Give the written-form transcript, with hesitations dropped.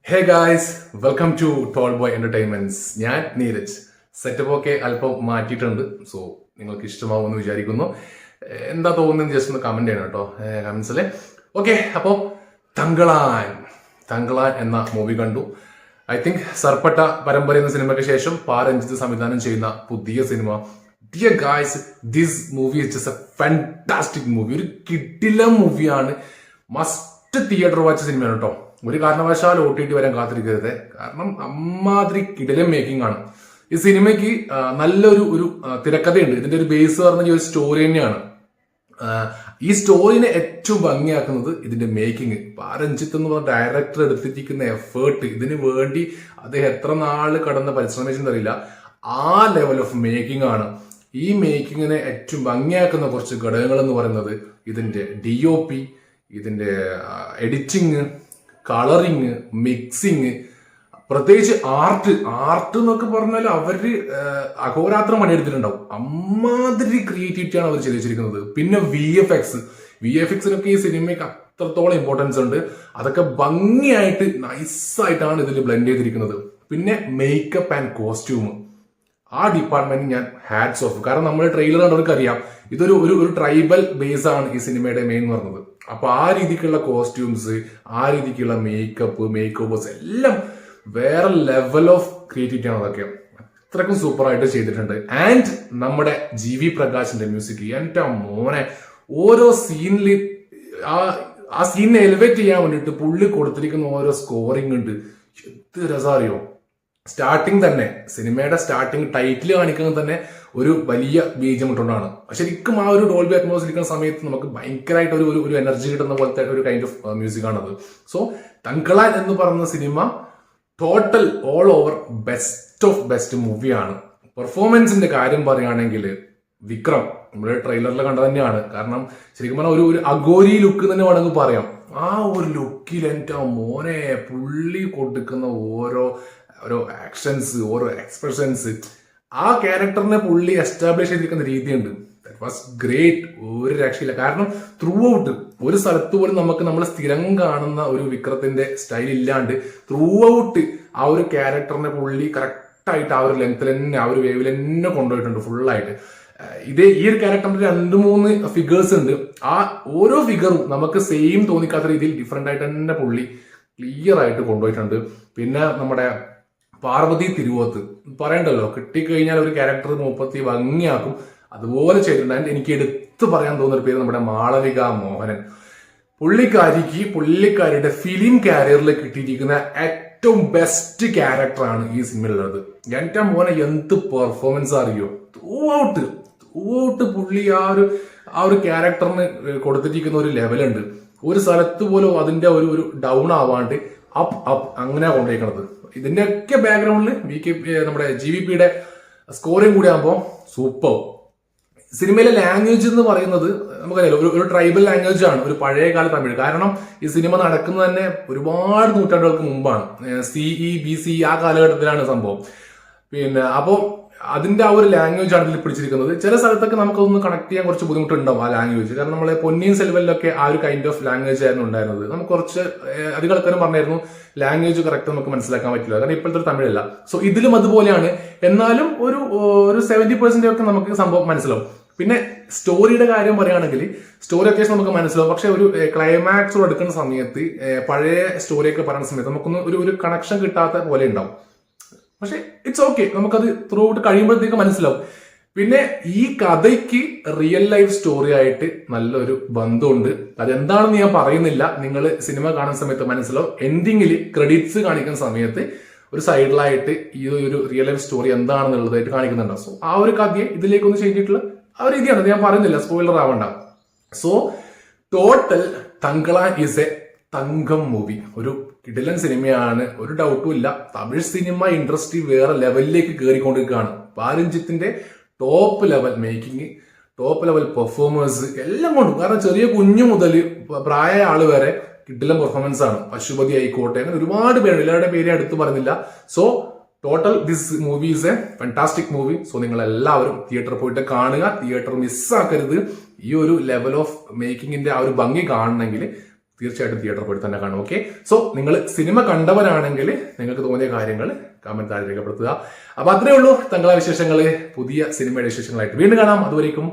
Hey guys, welcome to tall boy entertainments. ഞാൻ Neeraj. Setup ഒക്കെ അല്പം മാറ്റിയിട്ടുണ്ട്. സോ നിങ്ങൾക്ക് ഇഷ്ടമാവുമെന്ന് വിചാരിക്കുന്നു. എന്താ തോന്നുന്നത് ജസ്റ്റ് ഒന്ന് കമന്റ് ചെയ്യണം കേട്ടോ, കമന്റ്സിലെ. ഓക്കെ, അപ്പോൾ തങ്കളാൻ തങ്കളാൻ എന്ന മൂവി കണ്ടു. ഐ തിങ്ക് സർപ്പട്ട പരമ്പര എന്ന സിനിമയ്ക്ക് ശേഷം രഞ്ജിത്ത് സംവിധാനം ചെയ്യുന്ന പുതിയ cinema. Dear guys, this movie is just A fantastic movie. ഒരു കിടിലം മൂവിയാണ്. മസ്റ്റ് തിയേറ്റർ വാച്ച് സിനിമയാണ് കേട്ടോ. ഒരു കാരണവശാൽ OTT വരാൻ കാത്തിരിക്കരുത്. കാരണം അമ്മാതിരി കിടിലം മേക്കിംഗ് ആണ് ഈ സിനിമയ്ക്ക്. നല്ലൊരു തിരക്കഥയുണ്ട്. ഇതിന്റെ ഒരു ബേസ് പറഞ്ഞ ഒരു സ്റ്റോറി തന്നെയാണ്. ഈ സ്റ്റോറിനെ ഏറ്റവും ഭംഗിയാക്കുന്നത് ഇതിന്റെ മേക്കിംഗ്. രഞ്ജിത്ത് എന്ന് പറഞ്ഞ ഡയറക്ടർ എടുത്തിരിക്കുന്ന എഫേർട്ട്, ഇതിന് വേണ്ടി അദ്ദേഹം എത്ര നാള് കടന്ന് പരിശ്രമിച്ചെന്നറിയില്ല. ആ ലെവൽ ഓഫ് മേക്കിംഗ് ആണ്. ഈ മേക്കിങ്ങിനെ ഏറ്റവും ഭംഗിയാക്കുന്ന കുറച്ച് ഘടകങ്ങൾ എന്ന് പറയുന്നത് ഇതിന്റെ DOP, ഇതിന്റെ എഡിറ്റിങ്, കളറിങ്, മിക്സിങ്, പ്രത്യേകിച്ച് ആർട്ട് എന്നൊക്കെ പറഞ്ഞാൽ അവര് അഹോരാത്രം പണിയെടുത്തിട്ടുണ്ടാവും. അമ്മാതിരി ക്രിയേറ്റിവിറ്റിയാണ് അവർ ചെയ്തിരിക്കുന്നത്. പിന്നെ VFXനൊക്കെ ഈ സിനിമയ്ക്ക് അത്രത്തോളം ഇമ്പോർട്ടൻസ് ഉണ്ട്. അതൊക്കെ ഭംഗിയായിട്ട് നൈസായിട്ടാണ് ഇതിൽ ബ്ലെൻഡ് ചെയ്തിരിക്കുന്നത്. പിന്നെ മേക്കപ്പ് ആൻഡ് കോസ്റ്റ്യൂം, ആ ഡിപ്പാർട്ട്മെന്റ് ഞാൻ ഹാറ്റ്സ് ഓഫ്. കാരണം നമ്മൾ ട്രെയിലർ കണ്ടവർക്ക് അറിയാം ഒരു ട്രൈബൽ ബേസ് ആണ് ഈ സിനിമയുടെ മെയിൻ എന്ന് പറഞ്ഞത്. അപ്പൊ ആ രീതിക്കുള്ള കോസ്റ്റ്യൂംസ്, ആ രീതിക്കുള്ള മേക്ക് ഓവേഴ്സ് എല്ലാം വേറെ ലെവൽ ഓഫ് ക്രിയേറ്റിവിറ്റി ആണ്. അതൊക്കെ അത്രക്കും സൂപ്പർ ആയിട്ട് ചെയ്തിട്ടുണ്ട്. ആൻഡ് നമ്മുടെ GV പ്രകാശിന്റെ മ്യൂസിക്, എന്റെ മോനെ, ഓരോ സീനിൽ ആ സീനിനെ എലിവേറ്റ് ചെയ്യാൻ വേണ്ടിയിട്ട് പുള്ളി കൊടുത്തിരിക്കുന്ന ഓരോ സ്കോറിംഗ് ഉണ്ട്. എന്ത് രസറിയോ. സ്റ്റാർട്ടിങ് തന്നെ, സിനിമയുടെ സ്റ്റാർട്ടിങ് ടൈറ്റിൽ കാണിക്കുന്നത് തന്നെ ഒരു വലിയ ബീജം ഇട്ടുകൊണ്ടാണ്. ശരിക്കും ആ ഒരു ഡോൾബി അറ്റ്മോസ്ഫിയർ ഇരിക്കുന്ന സമയത്ത് നമുക്ക് ഭയങ്കരമായിട്ട് ഒരു എനർജി കിട്ടുന്ന പോലത്തെ ഒരു കൈൻഡ് ഓഫ് മ്യൂസിക് ആണത്. സോ തങ്കളാൻ എന്ന് പറയുന്ന cinema total all over best of best മൂവിയാണ്. പെർഫോമൻസിന്റെ കാര്യം പറയുകയാണെങ്കിൽ വിക്രം നമ്മുടെ ട്രെയിലറിൽ കണ്ട തന്നെയാണ്. കാരണം ശരിക്കും പറഞ്ഞാൽ ഒരു അഗോരി ലുക്ക് തന്നെ വേണമെങ്കിൽ പറയാം. ആ ഒരു ലുക്കിൽ എൻ്റെ മോനെ പുള്ളി കൊടുക്കുന്ന ഓരോ ആക്ഷൻസ്, ഓരോ എക്സ്പ്രഷൻസ്, ആ ക്യാരക്ടറിനെ പുള്ളി എസ്റ്റാബ്ലിഷ് ചെയ്തിരിക്കുന്ന രീതിയുണ്ട്. That was great. ഒരു രക്ഷയില്ല. കാരണം ത്രൂ ഔട്ട് ഒരു സ്ഥലത്ത് പോലും നമ്മൾ സ്ഥിരം കാണുന്ന ഒരു വിക്രത്തിന്റെ സ്റ്റൈൽ ഇല്ലാണ്ട് ത്രൂ ഔട്ട് ആ ഒരു ക്യാരക്ടറിനെ പുള്ളി കറക്റ്റായിട്ട് ആ ഒരു ലെങ്ത്തിൽ തന്നെ, ആ ഒരു വേവിൽ തന്നെ കൊണ്ടുപോയിട്ടുണ്ട് ഫുള്ളായിട്ട്. ഈ ഒരു ക്യാരക്ടറിന്റെ 2-3 ഫിഗേഴ്സ് ഉണ്ട്. ആ ഓരോ ഫിഗറും നമുക്ക് സെയിം തോന്നിക്കാത്ത രീതിയിൽ ഡിഫറെന്റ് ആയിട്ട് തന്നെ പുള്ളി ക്ലിയർ ആയിട്ട് കൊണ്ടുപോയിട്ടുണ്ട്. പിന്നെ നമ്മുടെ പാർവതി തിരുവോത്ത് പറയണ്ടല്ലോ, കിട്ടിക്കഴിഞ്ഞാൽ ഒരു ക്യാരക്ടർ 30 ഭംഗിയാക്കും. അതുപോലെ ചെയ്തിട്ടുണ്ട്. എനിക്ക് എടുത്തു പറയാൻ തോന്നുന്ന ഒരു പേര് നമ്മുടെ മാളവിക മോഹനൻ. പുള്ളിക്കാരിയുടെ ഫിലിം കാരിയറിൽ കിട്ടിയിരിക്കുന്ന ഏറ്റവും ബെസ്റ്റ് ക്യാരക്ടറാണ് ഈ സിനിമയിലുള്ളത്. എൻ്റെ മോനെ എന്ത് പെർഫോമൻസ് അറിയോ. ത്രൂ ഔട്ട് പുള്ളി ആ ഒരു ക്യാരക്ടറിന് കൊടുത്തിരിക്കുന്ന ഒരു ലെവലുണ്ട്. ഒരു സ്ഥലത്ത് പോലും അതിന്റെ ഒരു ഡൗൺ ആവാണ്ട് അപ്പ് അങ്ങനെ കൊണ്ടുപോയിക്കണത്. ഇതിന്റെയൊക്കെ ബാക്ക്ഗ്രൗണ്ടിൽ നമ്മുടെ GVPയുടെ സ്കോറിംഗ് കൂടി ആകുമ്പോൾ സൂപ്പർ. സിനിമയിലെ ലാംഗ്വേജ് എന്ന് പറയുന്നത് നമുക്കറിയാലോ, ഒരു ട്രൈബൽ ലാംഗ്വേജ് ആണ്, ഒരു പഴയകാല തമിഴ്. കാരണം ഈ സിനിമ നടക്കുന്നത് തന്നെ ഒരുപാട് നൂറ്റാണ്ടുകൾക്ക് മുമ്പാണ്. CE BC ആ കാലഘട്ടത്തിലാണ് സംഭവം. പിന്നെ അപ്പോൾ അതിന്റെ ആ ഒരു ലാംഗ്വേജ് ആണ് ഇതിൽ പിടിച്ചിരിക്കുന്നത്. ചില സ്ഥലത്തൊക്കെ നമുക്കൊന്ന് കണക്ട് ചെയ്യാൻ കുറച്ച് ബുദ്ധിമുട്ടുണ്ടാവും ആ ലാംഗ്വേജ്. കാരണം നമ്മളെ പൊന്നിയിൻ സെൽവനിലൊക്കെ ആ ഒരു കൈൻഡ് ഓഫ് ലാംഗ്വേജ് ആയിരുന്നു ഉണ്ടായിരുന്നത്. നമുക്ക് കുറച്ച് അധികം ആൾക്കാരും പറഞ്ഞായിരുന്നു ലാംഗ്വേജ് കറക്റ്റ് നമുക്ക് മനസ്സിലാക്കാൻ പറ്റില്ല, കാരണം ഇപ്പോഴത്തെ ഒരു തമിഴല്ല. സോ ഇതിലും അതുപോലെയാണ്. എന്നാലും ഒരു 70% ഒക്കെ നമുക്ക് സംഭവം മനസ്സിലാവും. പിന്നെ സ്റ്റോറിയുടെ കാര്യം പറയുകയാണെങ്കിൽ സ്റ്റോറി അത്യാവശ്യം നമുക്ക് മനസ്സിലാവും. പക്ഷെ ഒരു ക്ലൈമാക്സ് എടുക്കുന്ന സമയത്ത്, പഴയ സ്റ്റോറിയൊക്കെ പറയുന്ന സമയത്ത് നമുക്കൊന്ന് ഒരു കണക്ഷൻ കിട്ടാത്ത പോലെ ഉണ്ടാവും. പക്ഷെ ഇറ്റ്സ് ഓക്കെ, നമുക്കത് ത്രൂ ഔട്ട് കഴിയുമ്പോഴത്തേക്ക് മനസ്സിലാവും. പിന്നെ ഈ കഥയ്ക്ക് റിയൽ ലൈഫ് സ്റ്റോറി ആയിട്ട് നല്ലൊരു ബന്ധമുണ്ട്. അതെന്താണെന്ന് ഞാൻ പറയുന്നില്ല, നിങ്ങൾ സിനിമ കാണുന്ന സമയത്ത് മനസ്സിലാവും. എൻഡിങ്ങിൽ ക്രെഡിറ്റ്സ് കാണിക്കുന്ന സമയത്ത് ഒരു സൈഡിലായിട്ട് ഈ ഒരു റിയൽ ലൈഫ് സ്റ്റോറി എന്താണെന്നുള്ളതായിട്ട് കാണിക്കുന്നുണ്ടാവും. സോ ആ ഒരു കഥയെ ഇതിലേക്കൊന്ന് ചെയ്തിട്ടുള്ള ആ ഒരു രീതിയാണ്. അത് ഞാൻ പറയുന്നില്ല, സ്പോയിലർ ആവണ്ട. So total Thangalaan is a thangam movie. ഒരു കിടിലൻ സിനിമയാണ്, ഒരു ഡൗട്ടും ഇല്ല. തമിഴ് സിനിമ ഇൻഡസ്ട്രി വേറെ ലെവലിലേക്ക് കയറിക്കൊണ്ടിരിക്കുകയാണ്. രഞ്ജിത്തിന്റെ top level making, top level performers എല്ലാം കൊണ്ടും. കാരണം ചെറിയ കുഞ്ഞു മുതൽ പ്രായ ആള് വരെ കിടിലൻ പെർഫോമൻസ് ആണ്. പശുപതി ആയിക്കോട്ടെ, അങ്ങനെ ഒരുപാട് പേര്, എല്ലാവരുടെ പേരെ അടുത്ത് പറഞ്ഞില്ല. So total this movie is A fantastic movie. So നിങ്ങൾ എല്ലാവരും തിയേറ്ററിൽ പോയിട്ട് കാണുക. തിയേറ്റർ മിസ്സാക്കരുത്. ഈ ഒരു ലെവൽ ഓഫ് മേക്കിങ്ങിന്റെ ആ ഒരു ഭംഗി കാണണമെങ്കിൽ തീർച്ചയായിട്ടും തിയേറ്ററിൽ പോയി തന്നെ കാണും. ഓക്കെ, സോ നിങ്ങൾ സിനിമ കണ്ടവരാണെങ്കിൽ നിങ്ങൾക്ക് തോന്നിയ കാര്യങ്ങൾ കമന്റ് താഴെ രേഖപ്പെടുത്തുക. അപ്പൊ അത്രേ ഉള്ളൂ തങ്ങളെ വിശേഷങ്ങൾ. പുതിയ സിനിമയുടെ വിശേഷങ്ങളായിട്ട് വീണ്ടും കാണാം. അതുവരേക്കും